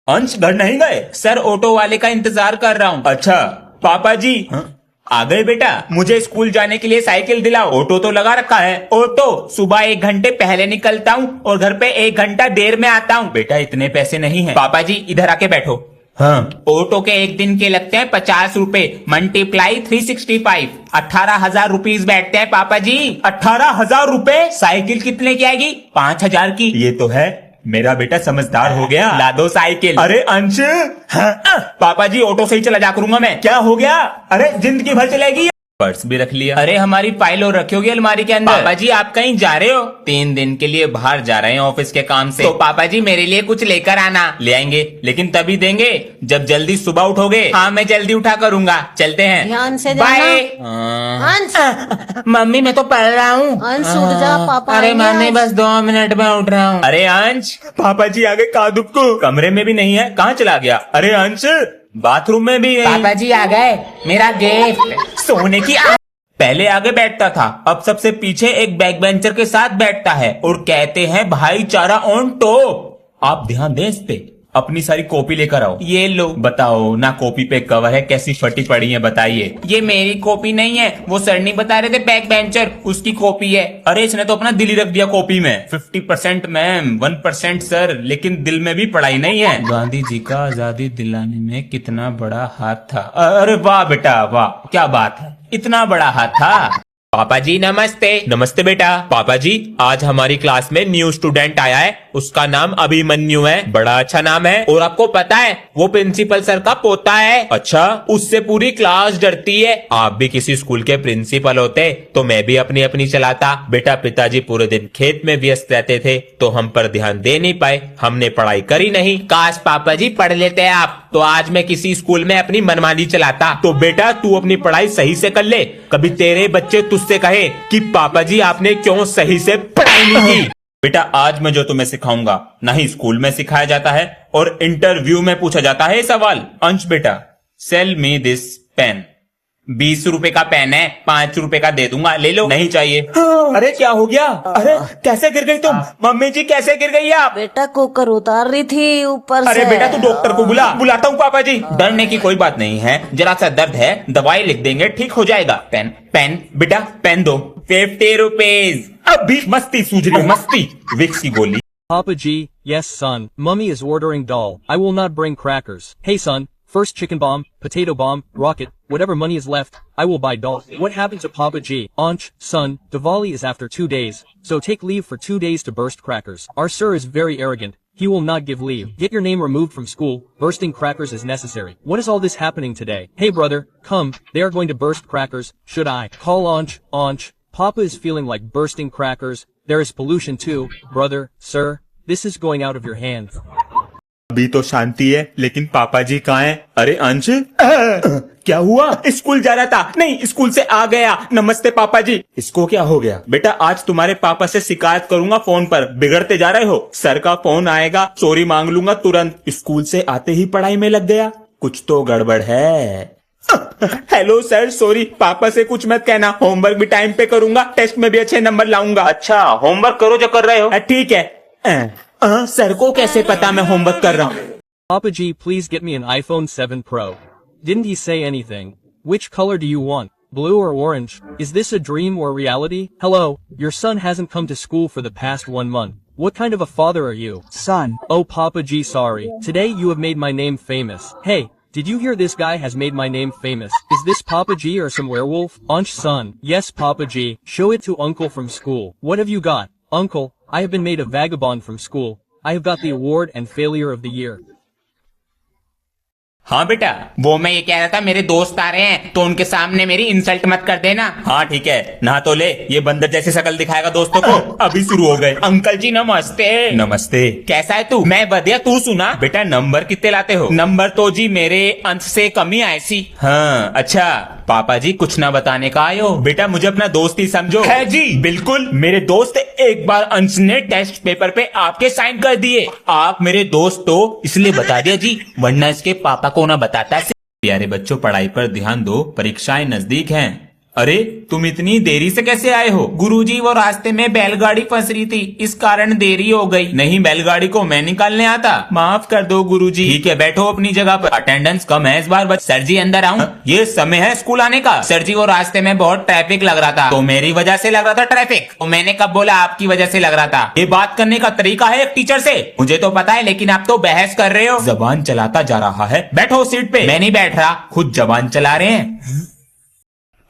अंश घर नहीं गए? सर ऑटो वाले का इंतजार कर रहा हूँ। अच्छा पापा जी आ गए बेटा। मुझे स्कूल जाने के लिए साइकिल दिलाओ। ऑटो तो लगा रखा है। ऑटो सुबह 1 घंटे पहले निकलता हूँ और घर पे 1 घंटा देर में आता हूँ। बेटा इतने पैसे नहीं है। पापा जी इधर आके बैठो। हाँ ऑटो के 1 दिन के लगते हैं 50 रुपए, मल्टीप्लाई 365, 18,000 रुपीज बैठते हैं पापा जी। 18,000 रुपए? साइकिल कितने की आएगी? 5,000 की। ये तो है, मेरा बेटा समझदार हो गया। ला दो साइकिल। अरे अंश पापा जी ऑटो से ही चला जा करूंगा मैं। क्या हो गया? अरे जिंदगी भर चलेगी। पर्स भी रख लिया। अरे हमारी फाइल और रखी होगी अलमारी के अंदर। पापा जी आप कहीं जा रहे हो? 3 दिन के लिए बाहर जा रहे हैं ऑफिस के काम से। तो पापा जी मेरे लिए कुछ लेकर आना। ले आएंगे, लेकिन तभी देंगे जब जल्दी सुबह उठोगे। हाँ मैं जल्दी उठा करूंगा। चलते हैं, ध्यान से देना। बाय। अंश मम्मी मैं तो पढ़ रहा हूँ। अंश उठ जा, पापा अरे आएंगे मम्मी आज। बस 2 मिनट में उठ रहा हूँ। अरे अंश, पापा जी आगे कादुप को कमरे में भी नहीं है, कहाँ चला गया? अरे अंश बाथरूम में भी नहीं। पापा जी आ गए, मेरा गिफ्ट सोने की। पहले आगे बैठता था, अब सबसे पीछे एक बैक बेंचर के साथ बैठता है और कहते हैं भाईचारा ऑन टॉप। आप ध्यान दें इस पे। अपनी सारी कॉपी लेकर आओ। ये लो। बताओ ना, कॉपी पे कवर है, कैसी फटी पड़ी है बताइए। ये मेरी कॉपी नहीं है, वो सर नहीं बता रहे थे बैक बेंचर, उसकी कॉपी है। अरे इसने तो अपना दिल ही रख दिया कॉपी में। 50% मैम, 1% सर, लेकिन दिल में भी पढ़ाई नहीं है। गांधी जी का आजादी दिलाने में कितना बड़ा हाथ था। अरे वाह बेटा वाह, क्या बात है, इतना बड़ा हाथ था। पापा जी नमस्ते। नमस्ते बेटा। पापा जी आज हमारी क्लास में न्यू स्टूडेंट आया है, उसका नाम अभिमन्यु है। बड़ा अच्छा नाम है, और आपको पता है वो प्रिंसिपल सर का पोता है। अच्छा, उससे पूरी क्लास डरती है। आप भी किसी स्कूल के प्रिंसिपल होते तो मैं भी अपनी अपनी चलाता। बेटा पिताजी पूरे दिन खेत में व्यस्त रहते थे तो हम पर ध्यान दे नहीं पाए, हमने पढ़ाई करी नहीं। काश पापा जी पढ़ लेते आप, तो आज मैं किसी स्कूल में अपनी मनमानी चलाता। तो बेटा तू अपनी पढ़ाई सही से कर ले, कभी तेरे बच्चे तुझसे कहे कि पापा जी आपने क्यों सही से पढ़ाई नहीं की। बेटा आज मैं जो तुम्हें सिखाऊंगा ना ही स्कूल में सिखाया जाता है और इंटरव्यू में पूछा जाता है सवाल। अंश बेटा, सेल मी दिस पेन। 20 रुपए का पेन है, 5 रुपए का दे दूंगा, ले लो। नहीं चाहिए। अरे क्या हो गया? अरे कैसे गिर गई तुम? मम्मी जी कैसे गिर गई आप? बेटा कुकर उतार रही थी ऊपर से। अरे बेटा तू डॉक्टर को बुलाता हूँ पापा जी। डरने की कोई बात नहीं है, जरा सा दर्द है, दवाई लिख देंगे, ठीक हो जाएगा। पेन पेन बेटा पेन दो। 50 रुपीज। अभी मस्ती सूझ रही, मस्ती। विक्स की गोली। Papa G, yes son, Mummy is ordering doll. I will not bring crackers. Hey son, first chicken bomb, potato bomb, rocket, whatever money is left, I will buy doll. What happened to Papa G? Ansh, son, Diwali is after 2 days, so take leave for 2 days to burst crackers. Our sir is very arrogant. He will not give leave. Get your name removed from school. Bursting crackers is necessary. What is all this happening today? Hey brother, come, they are going to burst crackers. Should I call Ansh? Ansh, Papa is feeling like bursting crackers. There is pollution too, brother, sir. This is going out of your hands. अभी तो शांति है, लेकिन पापा जी कहाँ हैं? अरे अंश क्या हुआ? स्कूल जा रहा था, नहीं स्कूल से आ गया। नमस्ते पापा जी। इसको क्या हो गया? बेटा आज तुम्हारे पापा से शिकायत करूंगा फोन पर, बिगड़ते जा रहे हो। सर का फोन आएगा, सॉरी मांग लूंगा तुरंत। स्कूल से आते ही पढ़ाई में लग गया, कुछ तो गड़बड़ है। हेलो सर, सॉरी, पापा से कुछ मत कहना, होमवर्क भी टाइम पे करूंगा, टेस्ट में भी अच्छे नंबर लाऊंगा। अच्छा होमवर्क करो जो कर रहे हो। ठीक है। सर को कैसे पता मैं होमवर्क कर रहा हूँ? Papa G, please get me an iPhone 7 Pro. Didn't he say anything? Which color do you want? Blue or orange? Is this a dream or reality? Hello, your son hasn't come to school for the past 1 month. What kind of a father are you? Son. Oh Papa G, sorry. Today you have made my name famous. Hey, did you hear this guy has made my name famous? Is this Papa G or some werewolf? Ansh son. Yes Papa G. Show it to uncle from school. What have you got? Uncle, I have been made a vagabond from school. I have got the award and failure of the year. हाँ बेटा, वो मैं ये कह रहा था, मेरे दोस्त आ रहे हैं तो उनके सामने मेरी इंसल्ट मत कर देना। हाँ ठीक है, नहा तो ले, ये बंदर जैसी शक्ल दिखाएगा दोस्तों को। अभी शुरू हो गए। अंकल जी नमस्ते। नमस्ते। कैसा है तू? मैं बढ़िया, तू सुना। बेटा नंबर कितने लाते हो? नंबर तो जी मेरे अंश से कम ही आए सी। हाँ अच्छा। पापा जी कुछ ना बताने का आयो। बेटा मुझे अपना दोस्त ही समझो। है जी बिल्कुल मेरे दोस्त। एक बार अंश ने टेस्ट पेपर पे आपके साइन कर दिए। आप मेरे दोस्त तो इसलिए बता दिया जी, वरना इसके पापा को ना बताता। प्यारे बच्चों पढ़ाई पर ध्यान दो, परीक्षाएं नजदीक हैं। अरे तुम इतनी देरी से कैसे आए हो? गुरुजी वो रास्ते में बैलगाड़ी फंस रही थी, इस कारण देरी हो गई। नहीं, बैलगाड़ी को मैं निकालने आता। माफ कर दो गुरुजी। ठीक है, बैठो अपनी जगह पर। अटेंडेंस कम है इस बार। बस सर जी अंदर आऊं? ये समय है स्कूल आने का। सर जी वो रास्ते में बहुत ट्रैफिक लग रहा था। तो मेरी वजह से लग रहा था ट्रैफिक? तो मैंने कब बोला आपकी वजह से लग रहा था? ये बात करने का तरीका है एक टीचर से? मुझे तो पता है, लेकिन आप तो बहस कर रहे हो। जबान चलाता जा रहा है। बैठो सीट पे। मैं नहीं बैठ रहा, खुद जबान चला रहे हैं।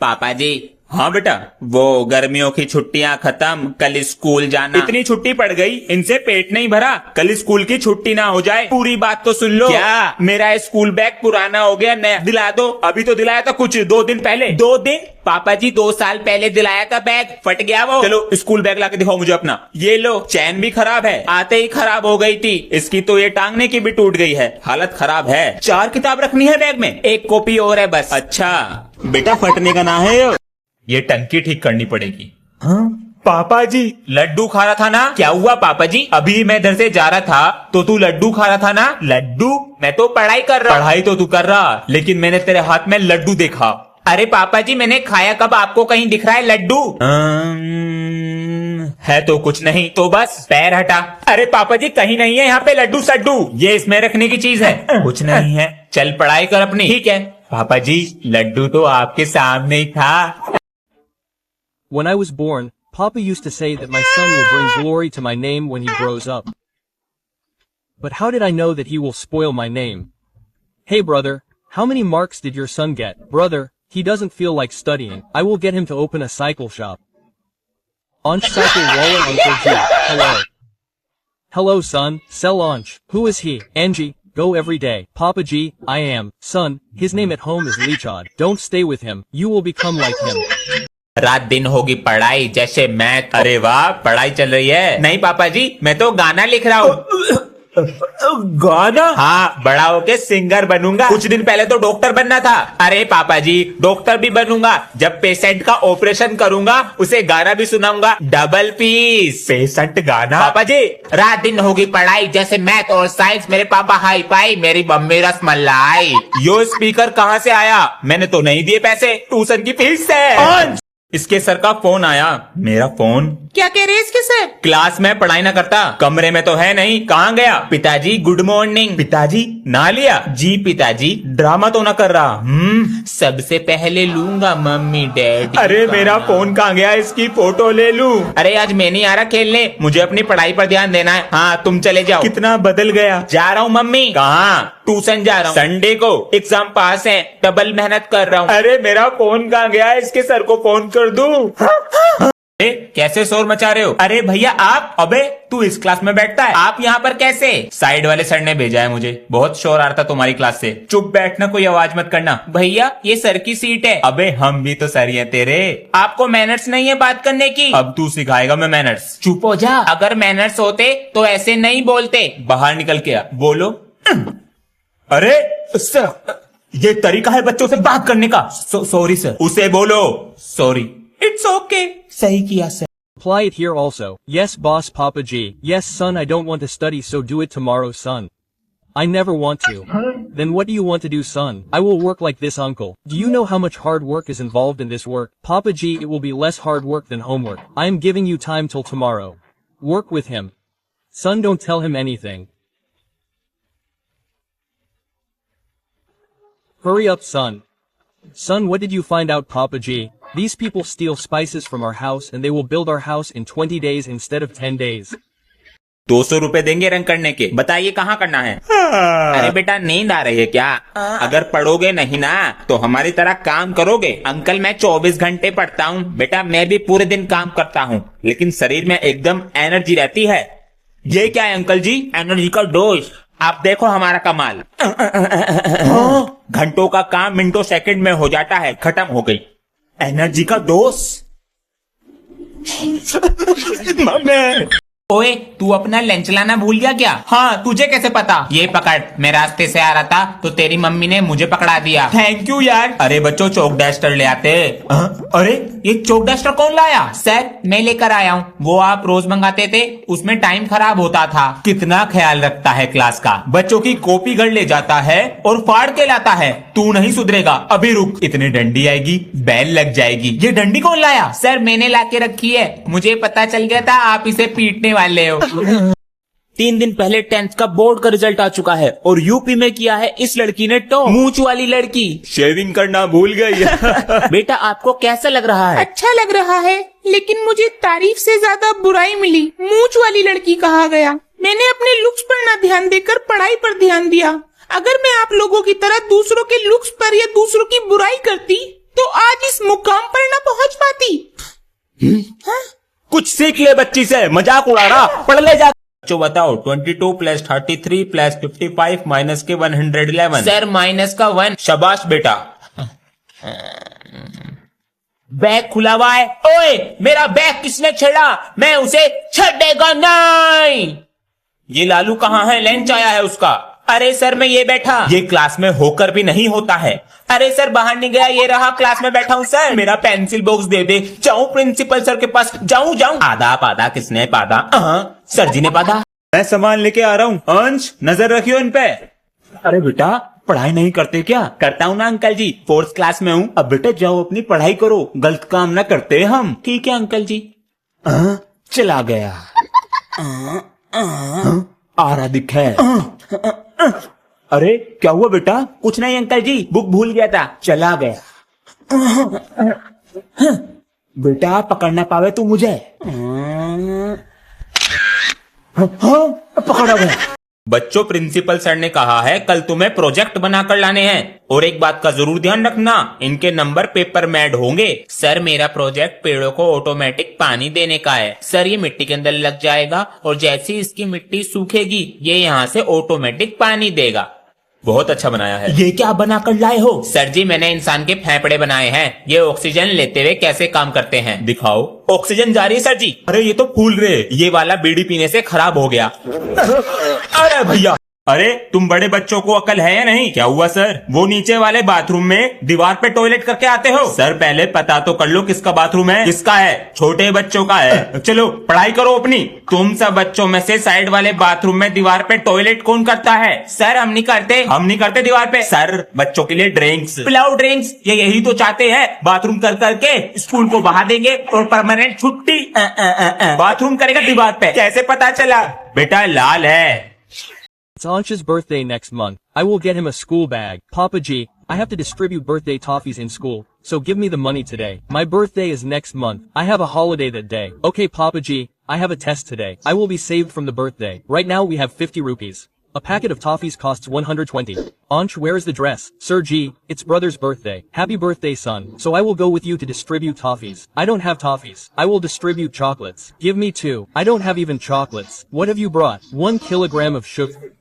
पापा जी। हाँ बेटा, वो गर्मियों की छुट्टियां खत्म, कल स्कूल जाना। इतनी छुट्टी पड़ गई, इनसे पेट नहीं भरा। कल स्कूल की छुट्टी ना हो जाए। पूरी बात तो सुन लो। क्या? मेरा स्कूल बैग पुराना हो गया, नया दिला दो। अभी तो दिलाया था कुछ 2 दिन पहले। 2 दिन? पापा जी 2 साल पहले दिलाया था बैग, फट गया वो। चलो स्कूल बैग लाके दिखाओ मुझे अपना। ये लो, चैन भी खराब है, आते ही खराब हो गई थी। इसकी तो ये टांगने की भी टूट गई है, हालत खराब है। 4 किताब रखनी है बैग में, 1 कॉपी और है बस। अच्छा बेटा, फटने का ना है ये टंकी ठीक करनी पड़ेगी। पापा जी। लड्डू खा रहा था ना? क्या हुआ पापा जी? अभी मैं इधर से जा रहा था तो तू लड्डू खा रहा था ना? लड्डू? मैं तो पढ़ाई कर रहा। पढ़ाई तो तू कर रहा, लेकिन मैंने तेरे हाथ में लड्डू देखा। अरे पापा जी मैंने खाया कब? आपको कहीं दिख रहा है लड्डू? है तो कुछ नहीं। तो बस पैर हटा। अरे पापा जी कहीं नहीं है यहाँ पे लड्डू सड्डू, ये इसमें रखने की चीज है। कुछ नहीं है, चल पढ़ाई कर अपनी। ठीक है पापा जी, लड्डू तो आपके सामने ही था। When I was born, Papa used to say that my son will bring glory to my name when he grows up. But how did I know that he will spoil my name? Hey brother, how many marks did your son get? Brother, he doesn't feel like studying. I will get him to open a cycle shop. Ansh cycle Walla Uncle G. Hello. Hello son, sell Ansh. Who is he? Angie, go every day. Papa G, I am. Son, his name at home is Lichad. Don't stay with him. You will become like him. रात दिन होगी पढ़ाई, जैसे math. अरे वाह, पढ़ाई चल रही है। नहीं पापा जी, मैं तो गाना लिख रहा हूँ। गाना? हाँ, बड़ा होके सिंगर बनूंगा। कुछ दिन पहले तो डॉक्टर बनना था। अरे पापा जी, डॉक्टर भी बनूंगा। जब पेशेंट का ऑपरेशन करूंगा, उसे गाना भी सुनाऊंगा, डबल पीस। पेशेंट गाना? पापा जी, रात दिन होगी पढ़ाई, जैसे मैथ और साइंस। मेरे पापा हाई फाई, मेरी मम्मी रसमलाई। यो स्पीकर कहाँ से आया? मैंने तो नहीं दिए पैसे, ट्यूशन की फीस से। इसके सर का फोन आया। मेरा फोन? क्या कह रहे इसके सर? क्लास में पढ़ाई ना करता, कमरे में तो है नहीं, कहाँ गया? पिताजी गुड मॉर्निंग। पिताजी ना लिया? जी पिताजी। ड्रामा तो ना कर रहा? सबसे पहले लूंगा मम्मी डैडी। अरे मेरा फोन कहाँ गया? इसकी फोटो ले लूं? अरे आज मैं नहीं आ रहा खेलने, मुझे अपनी पढ़ाई पर ध्यान देना है। हाँ तुम चले जाओ। कितना बदल गया। जा रहा हूँ मम्मी। कहाँ? ट्यूशन जा रहा हूँ। संडे को? एग्जाम पास है, डबल मेहनत कर रहा हूँ। अरे मेरा फोन कहाँ गया? इसके सर को फोन कर दूं? अरे कैसे शोर मचा रहे हो? अरे भैया आप। अबे तू इस क्लास में बैठता है? आप यहाँ पर कैसे? साइड वाले सर ने भेजा है मुझे, बहुत शोर आ रहा था तुम्हारी क्लास से। चुप बैठना, कोई आवाज मत करना। भैया ये सर की सीट है। अबे हम भी तो सर ही हैं तेरे। आपको मैनर्स नहीं है बात करने की? अब तू सिखाएगा मैं मैनर्स। चुप हो जा। अगर मैनर्स होते तो ऐसे नहीं बोलते। बाहर निकल के आ, बोलो। अरे सर, ये तरीका है बच्चों से बात करने का। Sorry sir. उसे बोलो सॉरी। It's okay. सही किया sir. Apply it here also. Yes boss Papa G. Yes son, I don't want to study, so do it tomorrow son. I never want to. Then what do you want to do son? I will work like this uncle. Do you know how much hard work is involved in this work? Papa G, it will be less hard work than homework. I am giving you time till tomorrow. Work with him. Son, don't tell him anything. Hurry up son. Son, what did you find out Papa G? These people steal spices from our house and they will build our house in 20 days instead of 10 days. 200 रुपए देंगे रंग करने के। बताइए कहाँ करना है? अरे बेटा नींद आ रही है क्या? अगर पढ़ोगे नहीं ना तो हमारी तरह काम करोगे। अंकल मैं 24 घंटे पढ़ता हूँ। बेटा मैं भी पूरे दिन काम करता हूँ, लेकिन शरीर में एकदम एनर्जी रहती है। ये क्या है अंकल जी? एनर्जी का डोज। आप देखो हमारा कमाल। घंटों का काम मिनटों सेकंड में हो जाता है। खत्म हो गई एनर्जी का डोज। ओए तू अपना लंच लाना भूल गया क्या? हाँ तुझे कैसे पता? ये पकड़, मैं रास्ते से आ रहा था तो तेरी मम्मी ने मुझे पकड़ा दिया। थैंक यू यार। अरे बच्चों चौक डस्टर ले आते। अरे ये चौक डस्टर कौन लाया? सर मैं लेकर आया हूँ, वो आप रोज मंगाते थे, उसमें टाइम खराब होता था। कितना ख्याल रखता है क्लास का। बच्चों की कॉपी घर ले जाता है और फाड़ के लाता है। तू नहीं सुधरेगा, अभी रुक, इतनी डंडी आएगी बैल लग जाएगी। ये डंडी कौन लाया? सर मैंने लाके रखी है, मुझे पता चल गया था आप इसे पीटने वाले हो। 3 दिन पहले 10th का बोर्ड का रिजल्ट आ चुका है और यूपी में किया है इस लड़की ने टॉप। मूंछ वाली लड़की। शेविंग करना भूल गई। बेटा आपको कैसा लग रहा है? अच्छा लग रहा है, लेकिन मुझे तारीफ से ज्यादा बुराई मिली। मूंछ वाली लड़की कहा गया। मैंने अपने लुक्स पर न ध्यान देकर पढ़ाई पर ध्यान दिया। अगर मैं आप लोगों की तरह दूसरों के लुक्स पर या दूसरों की बुराई करती तो आज इस मुकाम पर न पहुंच पाती। कुछ सीख ले बच्ची से, मजाक उड़ा रहा, पढ़ ले जा। बच्चों बताओ 22 + 33 + 55 माइनस के 111। सर माइनस का 1। शाबाश बेटा। बैग खुला हुआ है। ओए मेरा बैग किसने छेड़ा? मैं उसे छेड़ेगा नहीं। ये लालू कहाँ है? लंच आया है उसका। अरे सर मैं ये बैठा। ये क्लास में होकर भी नहीं होता है। अरे सर बाहर नहीं गया, ये रहा क्लास में बैठा हूँ। सर मेरा पेंसिल बॉक्स दे दे। जाऊं प्रिंसिपल सर के पास? जाऊं। आधा पादा किसने पादा? सर जी ने पादा। मैं सामान लेके आ रहा हूँ। अंश नजर रखियो इन पे। अरे बेटा पढ़ाई नहीं करते क्या? करता हूँ ना अंकल जी, 4th क्लास में हूँ। अब बेटा जाओ अपनी पढ़ाई करो, गलत काम ना करते हम। ठीक है अंकल जी। चला गया। आ रहा दिखा है। अरे क्या हुआ बेटा? कुछ नहीं अंकल जी, बुक भूल गया था। चला गया। बेटा पकड़ ना पावे तू मुझे। पकड़ा गया। बच्चों प्रिंसिपल सर ने कहा है कल तुम्हें प्रोजेक्ट बनाकर लाने हैं और एक बात का जरूर ध्यान रखना, इनके नंबर पेपर में ऐड होंगे। सर मेरा प्रोजेक्ट पेड़ों को ऑटोमेटिक पानी देने का है। सर ये मिट्टी के अंदर लग जाएगा और जैसे ही इसकी मिट्टी सूखेगी ये यहाँ से ऑटोमेटिक पानी देगा। बहुत अच्छा बनाया है। ये क्या बना कर लाए हो? सर जी मैंने इंसान के फेफड़े बनाए हैं, ये ऑक्सीजन लेते हुए कैसे काम करते हैं। दिखाओ। ऑक्सीजन जा रही है सर जी। अरे ये तो फूल रहे, ये वाला बीड़ी पीने से खराब हो गया। अरे भैया, अरे तुम बड़े बच्चों को अकल है या नहीं? क्या हुआ सर? वो नीचे वाले बाथरूम में दीवार पे टॉयलेट करके आते हो? सर पहले पता तो कर लो किसका बाथरूम है। किसका है? छोटे बच्चों का है। चलो पढ़ाई करो अपनी। तुम सब बच्चों में से साइड वाले बाथरूम में दीवार पे टॉयलेट कौन करता है? सर हम नहीं करते। हम नहीं करते दीवार पे। सर बच्चों के लिए ड्रिंक्स, पिलाओ ड्रिंक्स। ये यही तो चाहते हैं, बाथरूम कर करके स्कूल को बहा देंगे और परमानेंट छुट्टी। बाथरूम करेगा दीवार पे। कैसे पता चला? बेटा लाल है। It's Ansh's birthday next month. I will get him a school bag. Papa G, I have to distribute birthday toffees in school, so give me the money today. My birthday is next month. I have a holiday that day. Okay Papa G, I have a test today. I will be saved from the birthday. Right now we have 50 rupees. A packet of toffees costs 120. Ansh, where is the dress? Sir G, it's brother's birthday. Happy birthday son. So I will go with you to distribute toffees. I don't have toffees. I will distribute chocolates. Give me 2. I don't have even chocolates. What have you brought? 1 kilogram of sugar.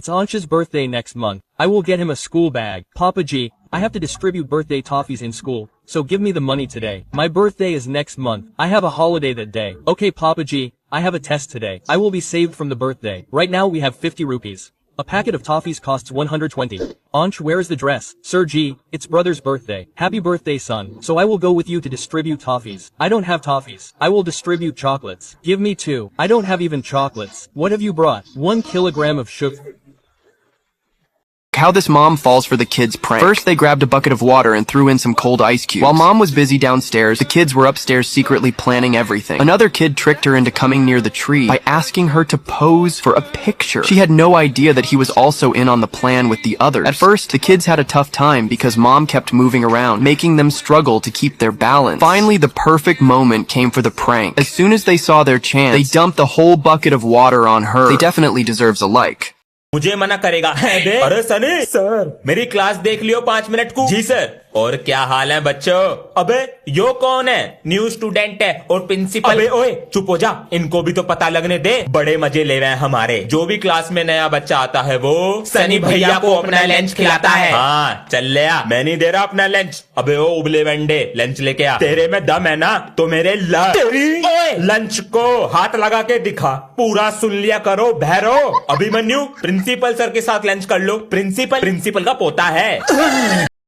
It's Ansh's birthday next month. I will get him a school bag. Papa G, I have to distribute birthday toffees in school, so give me the money today. My birthday is next month. I have a holiday that day. Okay Papa G, I have a test today. I will be saved from the birthday. Right now we have 50 rupees. A packet of toffees costs 120. Ansh, where is the dress? Sir G, it's brother's birthday. Happy birthday son. So I will go with you to distribute toffees. I don't have toffees. I will distribute chocolates. Give me 2. I don't have even chocolates. What have you brought? 1 kilogram of sugar. How this mom falls for the kids' prank. First, they grabbed a bucket of water and threw in some cold ice cubes. While mom was busy downstairs, the kids were upstairs secretly planning everything. Another kid tricked her into coming near the tree by asking her to pose for a picture. She had no idea that he was also in on the plan with the others. At first, the kids had a tough time because mom kept moving around, making them struggle to keep their balance. Finally, the perfect moment came for the prank. As soon as they saw their chance, they dumped the whole bucket of water on her. They definitely deserves a like. मुझे मना करेगा? अरे Sunny sir, मेरी class देख लियो 5 minute को। जी sir. और क्या हाल है बच्चों? अबे यो कौन है? न्यू स्टूडेंट है और प्रिंसिपल। अबे ओए चुप हो जा, इनको भी तो पता लगने दे। बड़े मजे ले रहे हैं हमारे। जो भी क्लास में नया बच्चा आता है वो सनी भैया को अपना लंच खिलाता है। हाँ चल ले आ, मैं नहीं दे रहा अपना लंच। अबे ओ उबले वंडे, लंच लेके आ। तेरे में दम है ना तो मेरे लंच को हाथ लगा के दिखा। पूरा सुन लिया करो भैरो। अभिमन्यु प्रिंसिपल सर के साथ लंच कर लो। प्रिंसिपल का पोता है।